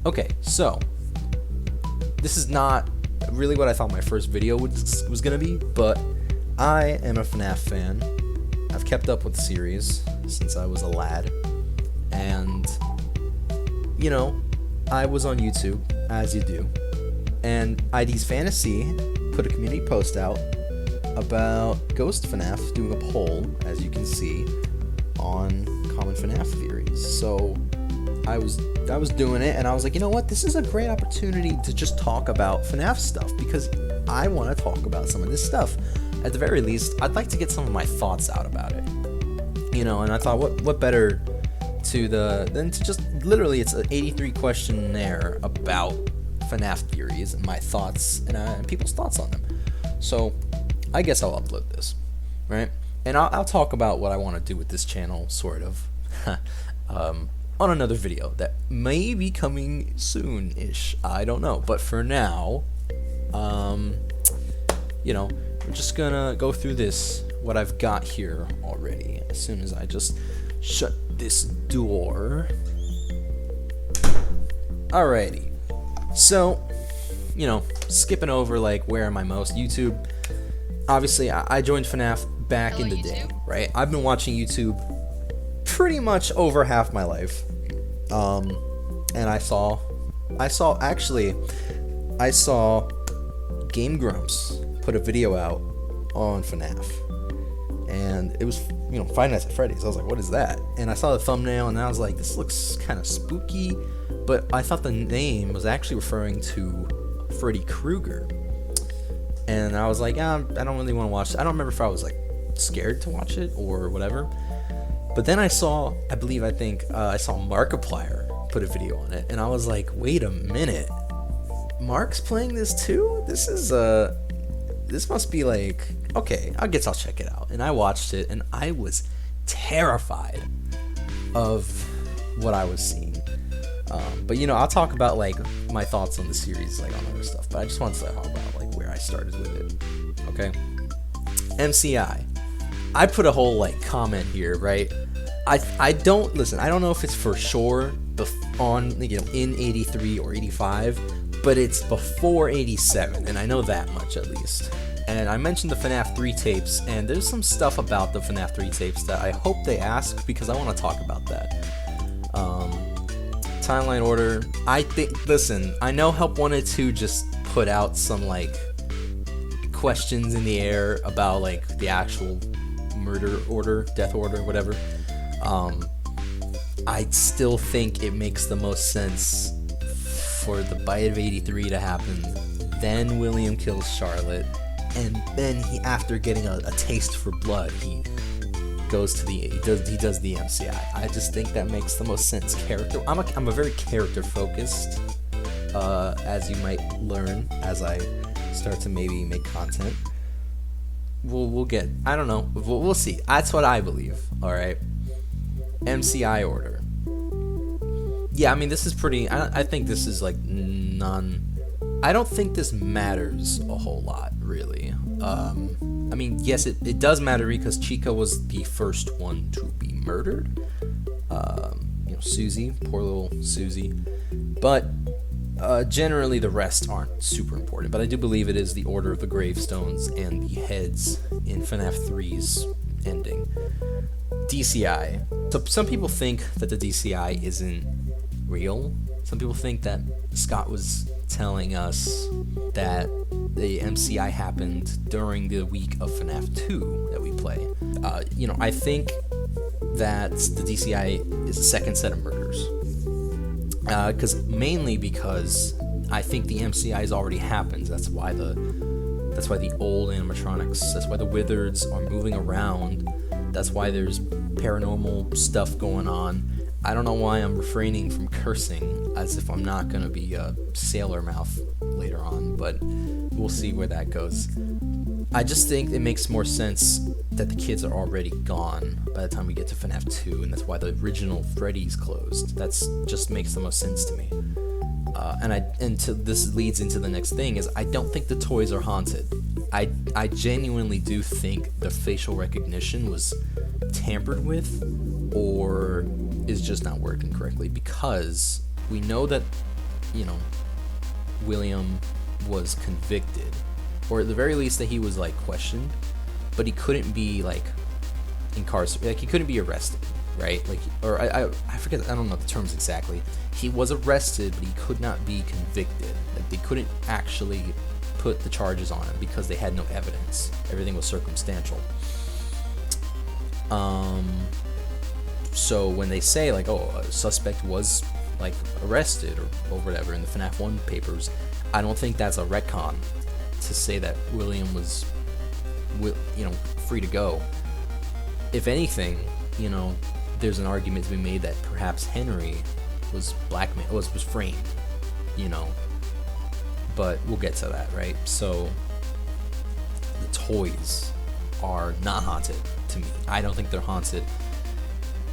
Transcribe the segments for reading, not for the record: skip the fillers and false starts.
Okay, so this is not really what I thought my first video was gonna be, but I am a FNAF fan. I've kept up with the series since I was a lad, and you know, I was on YouTube, as you do, and ID's Fantasy put a community post out about GhostFNAF doing a poll, as you can see, on common FNAF theories. So I was doing it, and I was like, you know what, this is a great opportunity to just talk about FNAF stuff, because I want to talk about some of this stuff. At the very least, I'd like to get some of my thoughts out about it, you know. And I thought, what better than to just literally, it's an 83 questionnaire about FNAF theories and my thoughts and people's thoughts on them. So I guess I'll upload this, right? And I'll talk about what I want to do with this channel, sort of, on another video that may be coming soon-ish. I don't know. But for now, you know, we're just gonna go through what I've got here already. As soon as I just shut this door. Alrighty. So, you know, skipping over, like, where am I most? YouTube. Obviously, I joined FNAF back in the day, right? I've been watching YouTube pretty much over half my life. And I saw Game Grumps put a video out on FNAF. And it was, you know, Five Nights at Freddy's. I was like, what is that? And I saw the thumbnail, and I was like, this looks kind of spooky. But I thought the name was actually referring to Freddy Krueger. And I was like, I don't really want to watch it. I don't remember if I was, like, scared to watch it or whatever. But then I saw Markiplier put a video on it. And I was like, wait a minute. Mark's playing this too? This must be like, okay, I guess I'll check it out. And I watched it, and I was terrified of what I was seeing. But you know, I'll talk about like my thoughts on the series, like on other stuff. But I just wanted to talk about like where I started with it. Okay, MCI. I put a whole like comment here, right? I don't know if it's for sure on, you know, in 83 or 85. But it's before 87, and I know that much at least. And I mentioned the FNAF 3 tapes, and there's some stuff about the FNAF 3 tapes that I hope they ask, because I want to talk about that. Timeline order. Listen, I know Help wanted to just put out some, like, questions in the air about, like, the actual murder order, death order, whatever. I still think it makes the most sense for the bite of 83 to happen, then William kills Charlotte, and then he, after getting a taste for blood, he does the MCI. I just think that makes the most sense. I'm a very character focused, as you might learn as I start to maybe make content. We'll get, I don't know, we'll see. That's what I believe. All right, MCI order. Yeah, I mean, this is pretty, I think this is like I don't think this matters a whole lot, really. I mean, yes, it does matter because Chica was the first one to be murdered. You know, Susie, poor little Susie. But generally the rest aren't super important. But I do believe it is the order of the gravestones and the heads in FNAF 3's ending. DCI. So some people think that the DCI isn't real. Some people think that Scott was telling us that the MCI happened during the week of FNAF 2 that we play. You know, I think that the DCI is a second set of murders. Mainly because I think the MCI's already happened. That's why the old animatronics, that's why the Wizards are moving around. That's why there's paranormal stuff going on. I don't know why I'm refraining from cursing, as if I'm not going to be a sailor mouth later on, but we'll see where that goes. I just think it makes more sense that the kids are already gone by the time we get to FNAF 2, and that's why the original Freddy's closed. That's just makes the most sense to me. This leads into the next thing, is I don't think the toys are haunted. I genuinely do think the facial recognition was tampered with, or is just not working correctly, because we know that you know, William was convicted, or at the very least that he was like questioned, but he couldn't be like incarcerated, like he couldn't be arrested, right? Like, or I forget, I don't know the terms exactly. He was arrested, but he could not be convicted. Like, they couldn't actually put the charges on him because they had no evidence. Everything was circumstantial. So when they say like, oh, a suspect was like arrested or whatever in the FNAF 1 papers, I don't think that's a retcon to say that William was, you know, free to go. If anything, you know, there's an argument to be made that perhaps Henry was blackmailed, was framed, you know. But we'll get to that, right? So the toys are not haunted to me. I don't think they're haunted.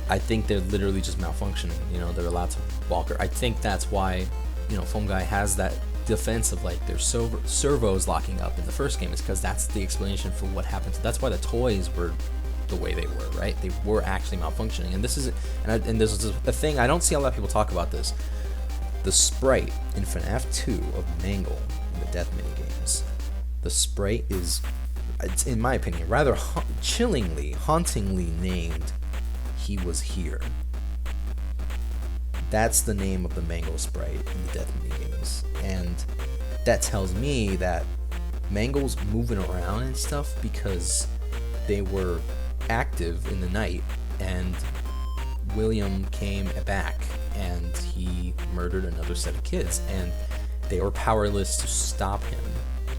I think they're literally just malfunctioning. You know, they're allowed to walk. I think that's why, you know, Foam Guy has that defense of like their servos locking up in the first game, is because that's the explanation for what happened. That's why the toys were the way they were, right? They were actually malfunctioning. And this is, and this is a thing I don't see a lot of people talk about this. The sprite in FNAF 2 of Mangle in the death minigames, the sprite is, it's, in my opinion, rather chillingly, hauntingly named He Was Here. That's the name of the Mangle sprite in the death minigames, and that tells me that Mangle's moving around and stuff because they were active in the night, and William came back and he murdered another set of kids, and they were powerless to stop him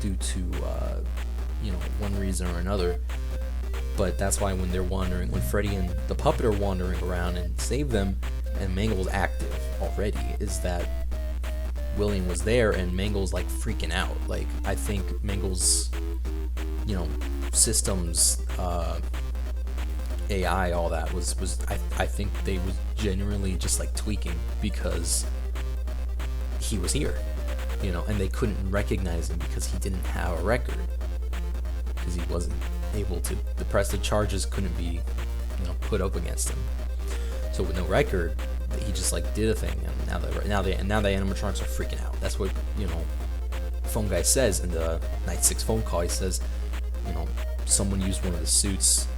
due to you know, one reason or another. But that's why when they're wandering, when Freddy and the puppet are wandering around and save them, and Mangle's active already, is that William was there and Mangle's like freaking out. Like, I think Mangle's, you know, systems, AI, all that was I think they was genuinely just like tweaking because he was here, you know, and they couldn't recognize him because he didn't have a record, because he wasn't able to, the charges couldn't be, you know, put up against him. So with no record, he just like did a thing, and now the animatronics are freaking out. That's what, you know, Phone Guy says in the Night 6 phone call. He says, you know, someone used one of the suits.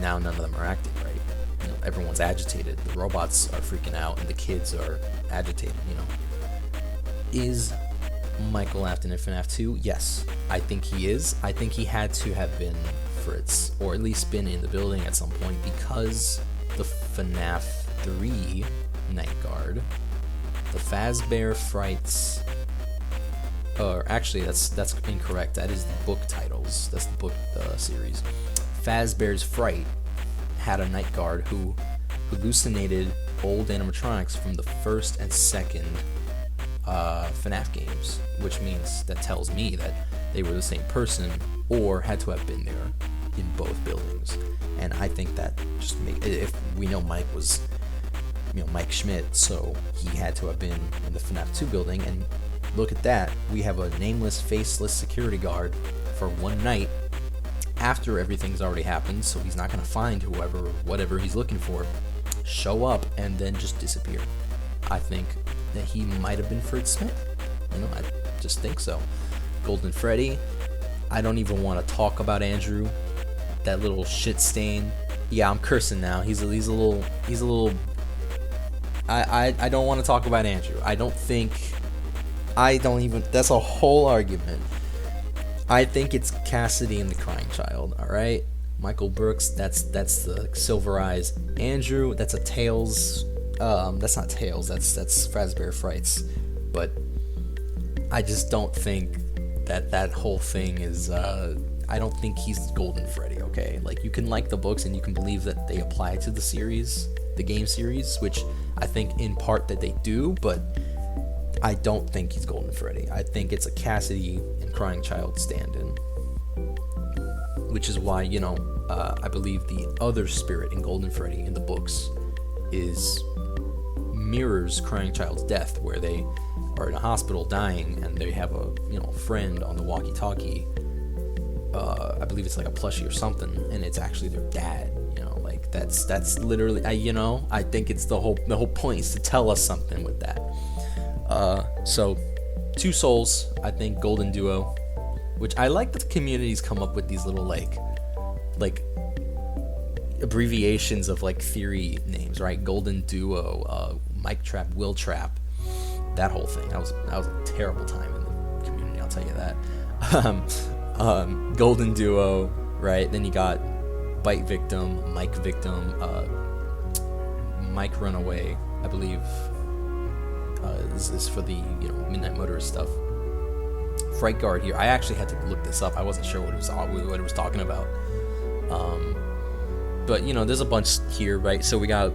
Now none of them are acting right. You know, everyone's agitated. The robots are freaking out, and the kids are agitated. You know, is Michael Afton in FNAF 2? Yes, I think he is. I think he had to have been Fritz, or at least been in the building at some point, because the FNAF 3 Night Guard, the Fazbear Frights, or actually that's incorrect. That is the book titles. That's the book series. Fazbear's Fright had a night guard who hallucinated old animatronics from the first and second FNAF games, which means, that tells me that they were the same person or had to have been there in both buildings. And I think that just if we know Mike was, you know, Mike Schmidt, so he had to have been in the FNAF 2 building. And look at that, we have a nameless, faceless security guard for one night after everything's already happened, so he's not going to find whoever or whatever he's looking for, show up, and then just disappear. I think that he might have been Fritz Smith. You know, I just think so. Golden Freddy, I don't even want to talk about Andrew, that little shit stain. Yeah, I'm cursing now. He's a little. I don't want to talk about Andrew. That's a whole argument. I think it's Cassidy and the Crying Child, alright? Michael Brooks, that's the Silver Eyes. Andrew, that's a Tails, that's not Tails, that's Fazbear Frights. But I just don't think that whole thing is, I don't think he's Golden Freddy, okay? Like, you can like the books and you can believe that they apply to the series, the game series, which I think in part that they do, but I don't think he's Golden Freddy. I think it's a Cassidy and Crying Child stand-in, which is why, you know, I believe the other spirit in Golden Freddy in the books mirrors Crying Child's death, where they are in a hospital dying and they have a, you know, friend on the walkie-talkie. I believe it's like a plushie or something, and it's actually their dad. You know, like that's literally, you know, I think it's the whole point is to tell us something with that. So 2 souls, I think Golden Duo, which I like that the communities come up with these little like abbreviations of like theory names, right? Golden Duo, Mike Trap, Will Trap, that whole thing. That was a terrible time in the community, I'll tell you that. Golden Duo, right? Then you got Bite Victim, Mike Victim, Mike Runaway, I believe. This is for the Midnight Motorist stuff. Fright Guard here. I actually had to look this up. I wasn't sure what it was talking about. But there's a bunch here, right? So we got,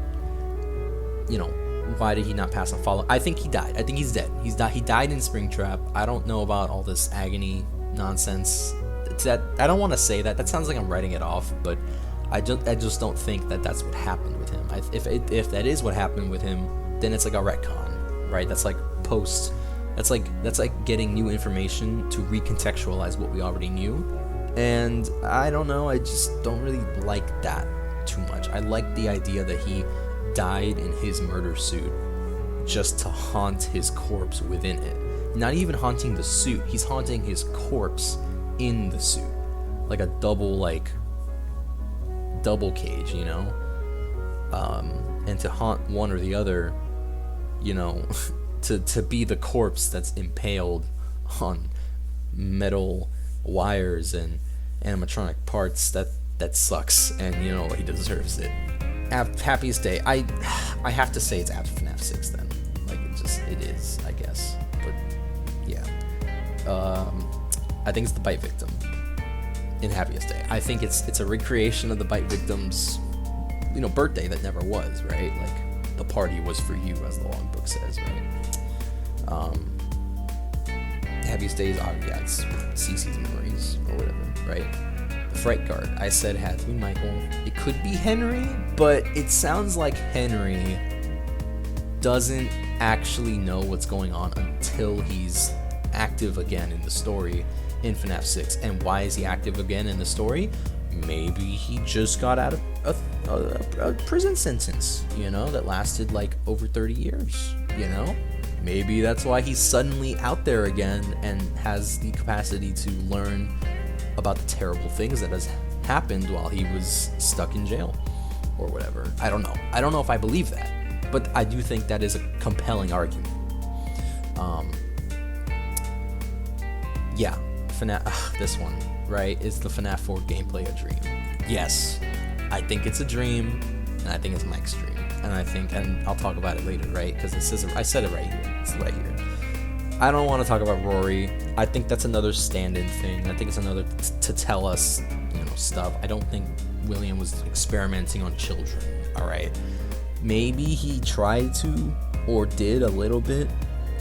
why did he not pass on follow? I think he died. I think he's dead. He died in Springtrap. I don't know about all this agony nonsense. I don't want to say that. That sounds like I'm writing it off, but I just don't think that that's what happened with him. If that is what happened with him, then it's like a retcon, right? That's like post. That's like getting new information to recontextualize what we already knew. And I don't know, I just don't really like that too much. I like the idea that he died in his murder suit just to haunt his corpse within it. Not even haunting the suit, he's haunting his corpse in the suit. Like a double cage, and to haunt one or the other, to be the corpse that's impaled on metal wires and animatronic parts, that sucks, and he deserves it. Happiest day, I have to say it's after FNAF 6 then. Like it is, I guess. But yeah. I think it's the Bite Victim in Happiest Day. I think it's a recreation of the Bite Victim's birthday that never was, right? Like the party was for you, as the logbook says, right? Happiest Days, it's CC's memories or whatever, right? The Fright Guard, I said had to be Michael. It could be Henry, but it sounds like Henry doesn't actually know what's going on until he's active again in the story in FNAF 6. And why is he active again in the story? Maybe he just got out of a prison sentence, that lasted like over 30 years, Maybe that's why he's suddenly out there again and has the capacity to learn about the terrible things that has happened while he was stuck in jail or whatever. I don't know. I don't know if I believe that, but I do think that is a compelling argument. Yeah, FNAF, this one, right? Is the FNAF 4 gameplay a dream? Yes, I think it's a dream, and I think it's Mike's dream. And I'll talk about it later, right? Because I said it right here. It's right here. I don't want to talk about Rory. I think that's another stand-in thing. I think it's another to tell us, stuff. I don't think William was experimenting on children, all right? Maybe he tried to or did a little bit,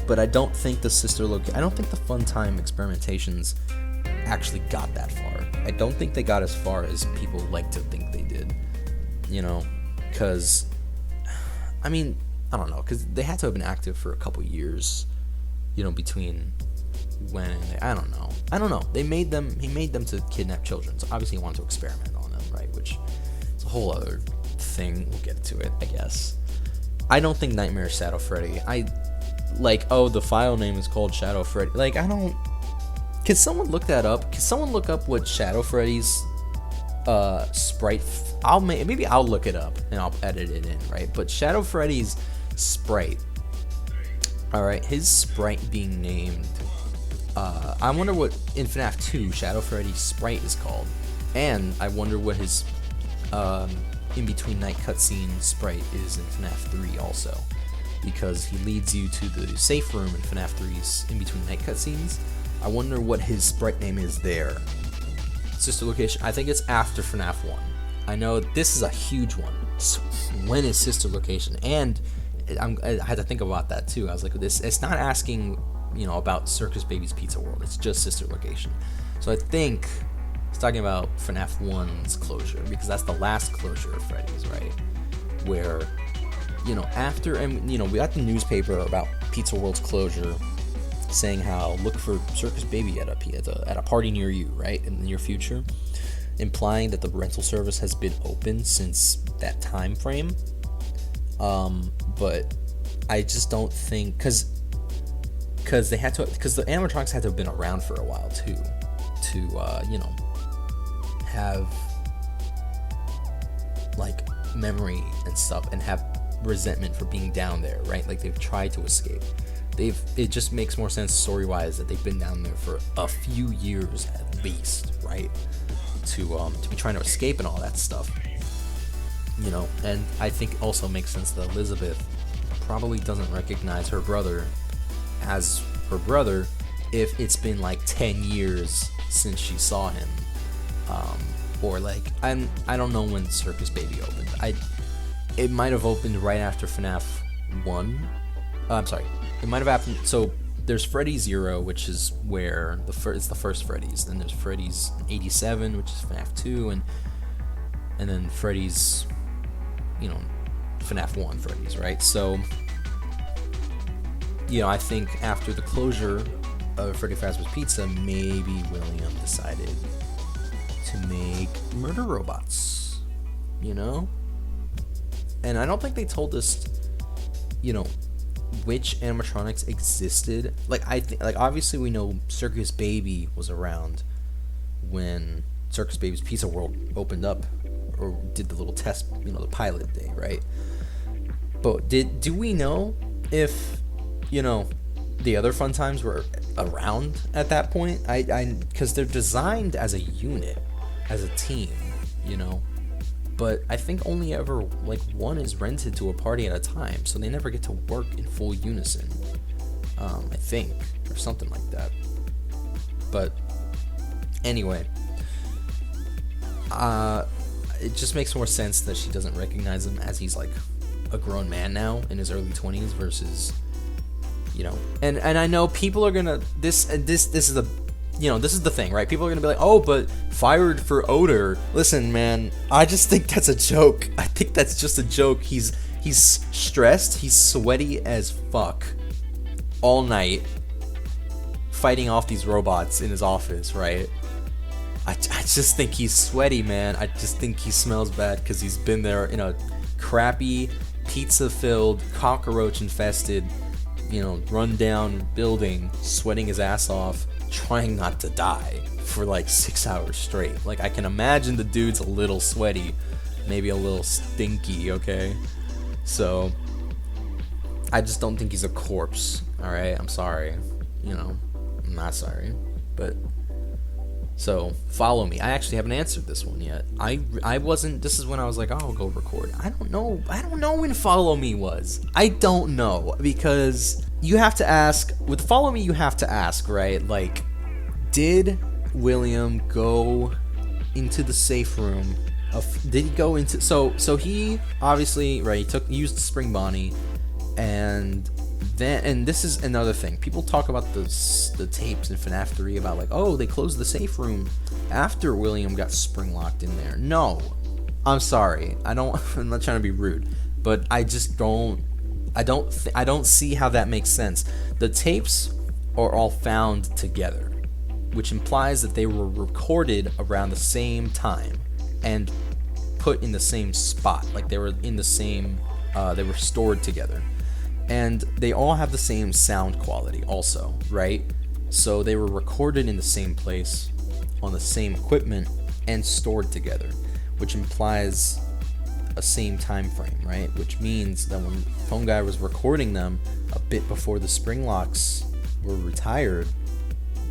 but I don't think I don't think the Fun Time experimentations actually got that far. I don't think they got as far as people like to think they did, because I don't know, because they had to have been active for a couple years, between when I don't know. He made them to kidnap children, so obviously he wanted to experiment on them, right? Which is a whole other thing. We'll get to it, I guess. I don't think Nightmare Shadow Freddy. The file name is called Shadow Freddy. Can someone look that up? Can someone look up what Shadow Freddy's sprite? Maybe I'll look it up and I'll edit it in, right? But Shadow Freddy's sprite. All right, his sprite being named. I wonder what in FNAF 2 Shadow Freddy's sprite is called, and I wonder what his in between night cutscene sprite is in FNAF 3 also, because he leads you to the safe room in FNAF 3's in between night cutscenes. I wonder what his sprite name is there. Sister location. I think it's after FNAF 1. I know this is a huge one. So when is sister location? And I had to think about that too. I was like, it's not asking, about Circus Baby's Pizza World. It's just sister location. So I think it's talking about FNAF 1's closure, because that's the last closure of Freddy's, right? Where, after, and we got the newspaper about Pizza World's closure, saying how look for Circus Baby at a party near you, right, in the near future, implying that the rental service has been open since that time frame. But I just don't think, because because the animatronics had to have been around for a while too, to have like memory and stuff and have resentment for being down there, right? Like they've tried to escape. It just makes more sense story-wise that they've been down there for a few years at least, right? To be trying to escape and all that stuff, And I think also makes sense that Elizabeth probably doesn't recognize her brother as her brother if it's been like 10 years since she saw him, or like I don't know when Circus Baby opened. It might have opened right after FNAF 1. I'm sorry. It might have happened. So there's Freddy 0, which is where it's the first Freddy's. Then there's Freddy's 87, which is FNAF 2, and then Freddy's, FNAF 1 Freddy's, right? So, I think after the closure of Freddy Fazbear's Pizza, maybe William decided to make murder robots, And I don't think they told us, which animatronics existed. Like obviously we know Circus Baby was around when Circus Baby's Pizza World opened up or did the little test, the pilot day, right? But do we know if the other Fun Times were around at that point? Because they're designed as a unit, as a team, But I think only ever like one is rented to a party at a time, so they never get to work in full unison. I think, or something like that. But anyway, it just makes more sense that she doesn't recognize him as he's like a grown man now in his early 20s versus, And I know people are gonna this is the. This is the thing, right? People are gonna be like, "Oh, but fired for odor." Listen, man, I just think that's a joke. I think that's just a joke. He's stressed. He's sweaty as fuck all night, fighting off these robots in his office, right? I just think he's sweaty, man. I just think he smells bad because he's been there in a crappy, pizza-filled, cockroach-infested, run-down building, sweating his ass off, trying not to die for like 6 hours straight. Like, I can imagine the dude's a little sweaty, maybe a little stinky, okay? So, I just don't think he's a corpse, alright? I'm sorry. I'm not sorry. But, so, follow me. I actually haven't answered this one yet. I wasn't, this is when I was like, oh, I'll go record. I don't know when Follow Me was. I don't know, because you have to ask, with Follow Me, you have to ask, right? Like, did William go into the safe room? Did he go into, so he obviously, right, he used the Spring Bonnie, and this is another thing. People talk about the tapes in FNAF 3 about like, oh, they closed the safe room after William got spring locked in there. No, I'm sorry. I'm not trying to be rude, but I just don't. I don't see how that makes sense. The tapes are all found together, which implies that they were recorded around the same time and put in the same spot. Like they were in the same, they were stored together. And they all have the same sound quality also, right? So they were recorded in the same place, on the same equipment, and stored together, which implies a same time frame, right? Which means that when Phone Guy was recording them a bit before the spring locks were retired,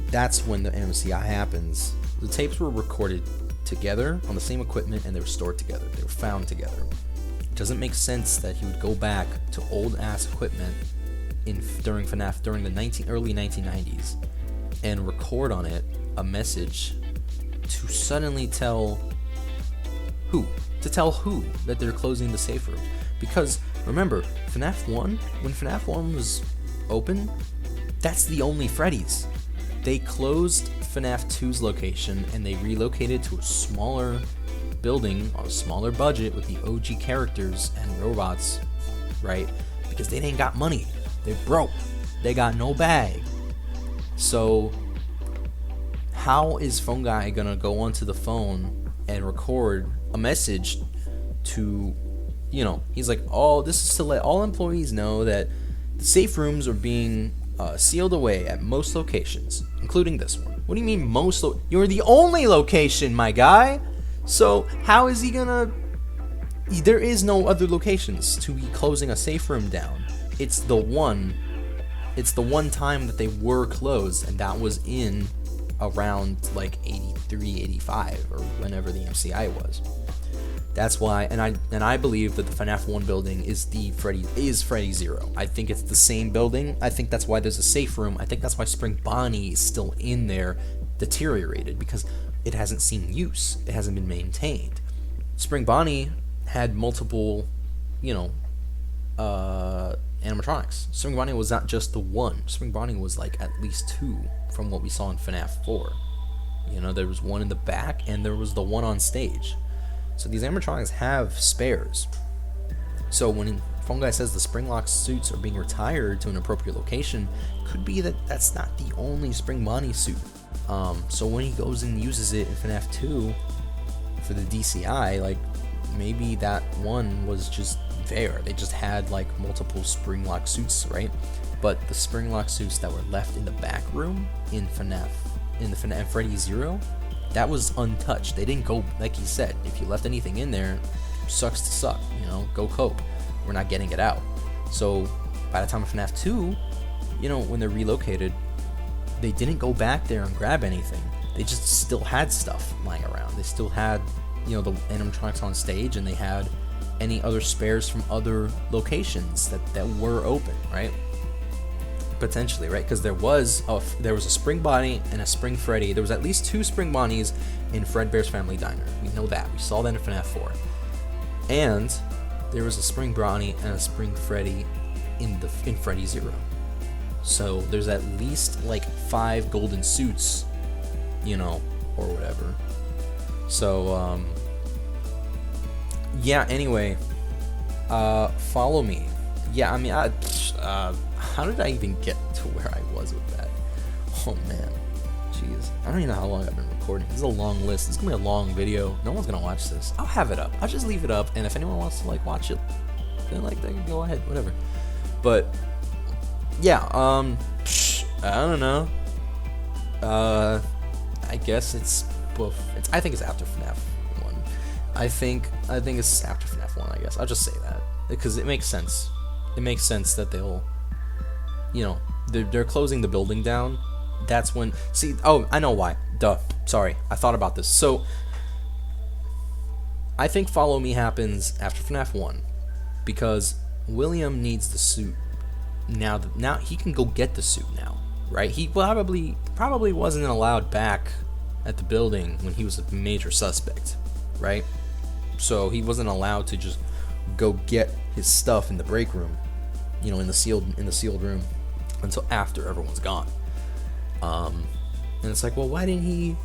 that's when the MCI happens. The tapes were recorded together on the same equipment and they were stored together. They were found together. It doesn't make sense that he would go back to old ass equipment during FNAF during the early 1990s and record on it a message to suddenly tell who that they're closing the safe room. Because remember, FNAF 1, when FNAF 1 was open, that's the only Freddy's. They closed FNAF 2's location and they relocated to a smaller building on a smaller budget with the OG characters and robots, right? Because they ain't got money. They broke. They got no bag. So how is Phone Guy gonna go onto the phone and record a message to, he's like, oh, this is to let all employees know that the safe rooms are being sealed away at most locations, including this one. What do you mean most? You're the only location, my guy. So how is he gonna? There is no other locations to be closing a safe room down. It's the one time that they were closed, and that was in around like 83, 85, or whenever the MCI was. That's why, and I believe that the FNAF 1 building is Freddy 0. I think it's the same building. I think that's why there's a safe room. I think that's why Spring Bonnie is still in there, deteriorated, because it hasn't seen use. It hasn't been maintained. Spring Bonnie had multiple, animatronics. Spring Bonnie was not just the one. Spring Bonnie was like at least 2 from what we saw in FNAF 4. There was one in the back and there was the one on stage. So these animatronics have spares. So when Phone Guy says the Springlock suits are being retired to an appropriate location, could be that that's not the only Spring Bonnie suit. So when he goes and uses it in FNAF 2 for the DCI, like maybe that one was just there. They just had like multiple Springlock suits, right? But the Springlock suits that were left in the back room in the FNAF Freddy 0, that was untouched. They didn't go, like he said, if you left anything in there, sucks to suck, go cope. We're not getting it out. So by the time of FNAF 2, when they're relocated, they didn't go back there and grab anything. They just still had stuff lying around. They still had, the animatronics on stage, and they had any other spares from other locations that were open, right? Potentially, right? Because there was a Spring Bonnie and a Spring Freddy. There was at least 2 Spring Bonnies in Fredbear's Family Diner. We know that. We saw that in FNAF 4. And there was a Spring Bonnie and a Spring Freddy in Freddy 0. So there's at least like 5 golden suits, or whatever. So yeah. Anyway, follow me. Yeah, I mean, how did I even get to where I was with that? Oh man, jeez, I don't even know how long I've been recording. This is a long list. This is gonna be a long video. No one's gonna watch this. I'll have it up. I'll just leave it up, and if anyone wants to watch it, then they can go ahead, whatever. But yeah, I don't know. I guess it's both. I think it's after FNAF 1. I think it's after FNAF 1. I guess I'll just say that because it makes sense. It makes sense that they'll, they're closing the building down. That's when. See, oh, I know why. Duh. Sorry, I thought about this. So, I think Follow Me happens after FNAF 1 because William needs the suit now. Now he can go get the suit now, right? He probably wasn't allowed back at the building when he was a major suspect, right? So he wasn't allowed to just go get his stuff in the break room, in the sealed room until after everyone's gone. And it's like, well, why didn't he,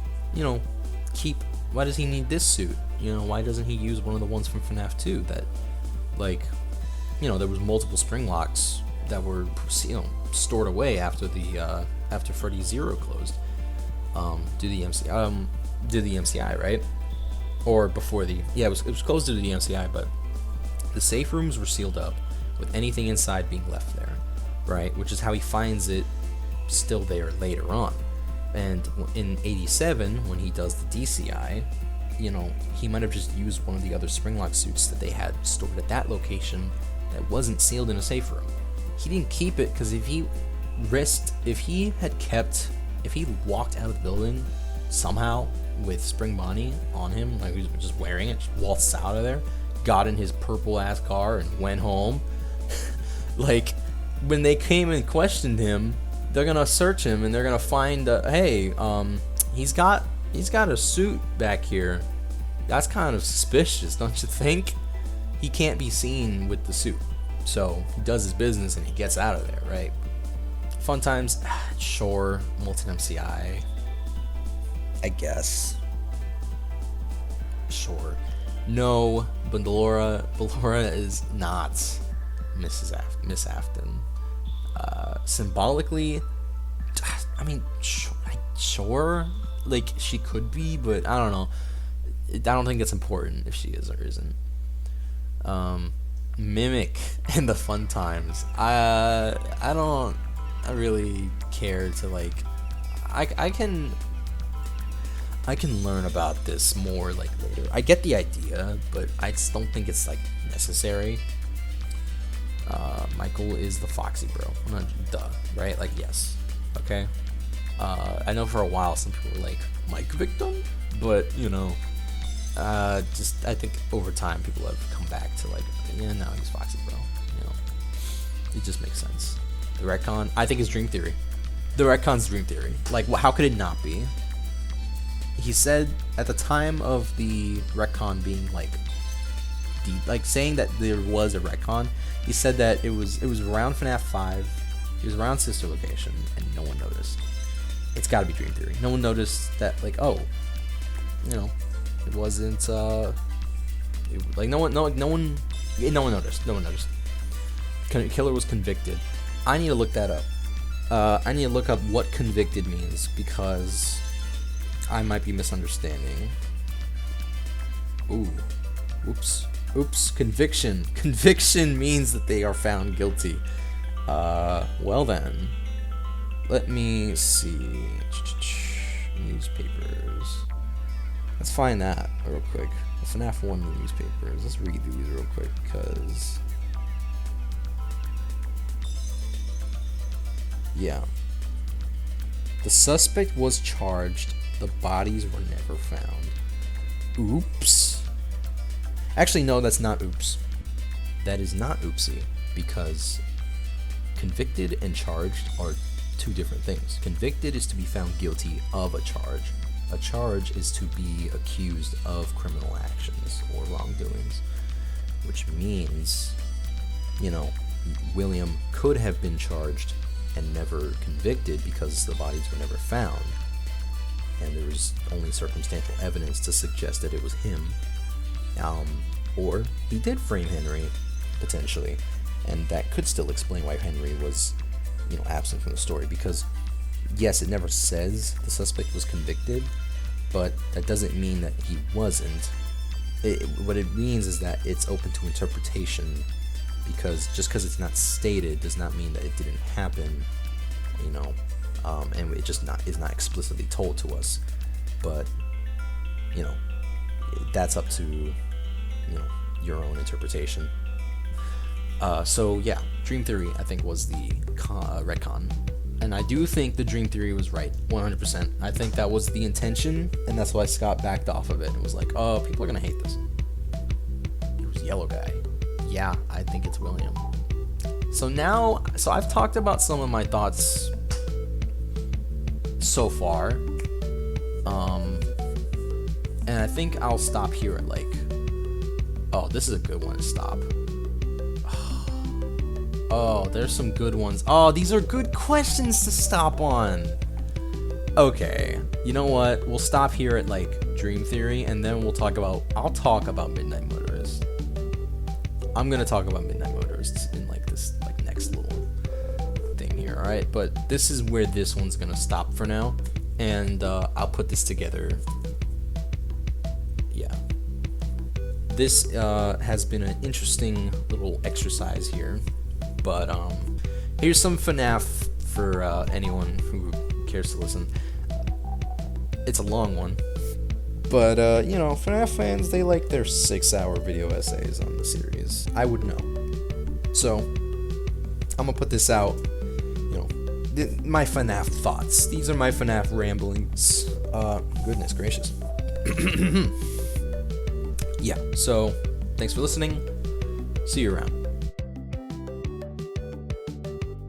why does he need this suit? Why doesn't he use one of the ones from FNAF 2 that, there was multiple spring locks that were, stored away after after Freddy 0 closed, due to the MCI, right? Or before it was closed due to the MCI, but the safe rooms were sealed up with anything inside being left there, right? Which is how he finds it still there later on. And in 87, when he does the DCI, he might have just used one of the other Springlock suits that they had stored at that location that wasn't sealed in a safe room. He didn't keep it because if he walked out of the building somehow with Spring Bonnie on him, like he was just wearing it, just waltzed out of there, got in his purple ass car and went home. Like when they came and questioned him, they're gonna search him and they're gonna find he's got a suit back here. That's kind of suspicious, don't you think? He can't be seen with the suit, so he does his business and he gets out of there, right? Fun times, sure. Molten MCI, I guess. Sure. No, but Ballora is not Miss Afton. Symbolically, I mean, sure, like she could be, but I don't know. I don't think it's important if she is or isn't. Mimic and the fun times. I don't really care to like. I can learn about this more like later. I get the idea, but I just don't think it's like necessary. Michael is the Foxy bro. Duh, right? Like, yes. Okay. I know for a while some people were like, Mike victim? But, you know, just, I think over time people have come back to like, yeah, no, he's Foxy bro. You know, it just makes sense. The retcon, I think, is Dream Theory. The retcon's Dream Theory. Like, how could it not be? He said at the time of the retcon being like, saying that there was a retcon, he said that it was around FNAF 5, it was around Sister Location, and no one noticed. It's got to be Dream Theory. No one noticed that, like, oh, you know, it wasn't like no one noticed. No one noticed. Killer was convicted. I need to look that up. I need to look up what convicted means, because I might be misunderstanding. Ooh. Oops. Conviction. Conviction means that they are found guilty. Well then. Let me see. Newspapers. Let's find that real quick. The FNAF 1 newspapers. Let's read these real quick, because... yeah. The suspect was charged. The bodies were never found. Oops. Actually, no, that's not oops. That is not oopsie, because convicted and charged are two different things. Convicted is to be found guilty of a charge. A charge is to be accused of criminal actions or wrongdoings, which means, you know, William could have been charged and never convicted because the bodies were never found, and there was only circumstantial evidence to suggest that it was him. Or he did frame Henry, potentially, and that could still explain why Henry was, you know, absent from the story, because yes, it never says the suspect was convicted, but that doesn't mean that he wasn't. What it means is that it's open to interpretation, because just because it's not stated does not mean that it didn't happen, you know, and it just is not explicitly told to us. But, you know, that's up to, you know, your own interpretation. So yeah, Dream Theory, I think, was the retcon, and I do think the Dream Theory was right, 100%. I think that was the intention, and that's why Scott backed off of it. It was like, oh, people are gonna hate this. It was Yellow Guy. Yeah, I think it's William. So I've talked about some of my thoughts so far, and I think I'll stop here at like, oh, this is a good one to stop. Oh, there's some good ones. Oh, these are good questions to stop on. Okay, you know what? We'll stop here at like Dream Theory, and then I'll talk about Midnight Motorist. I'm gonna talk about Midnight Motorist in like this like next little thing here, alright? But this is where this one's gonna stop for now, and I'll put this together. Yeah. This has been an interesting little exercise here. But here's some FNAF for anyone who cares to listen. It's a long one, but you know, FNAF fans, they like their 6-hour video essays on the series. I would know. So I'm gonna put this out. You know, my FNAF thoughts. These are my FNAF ramblings. Goodness gracious. Yeah. So thanks for listening. See you around.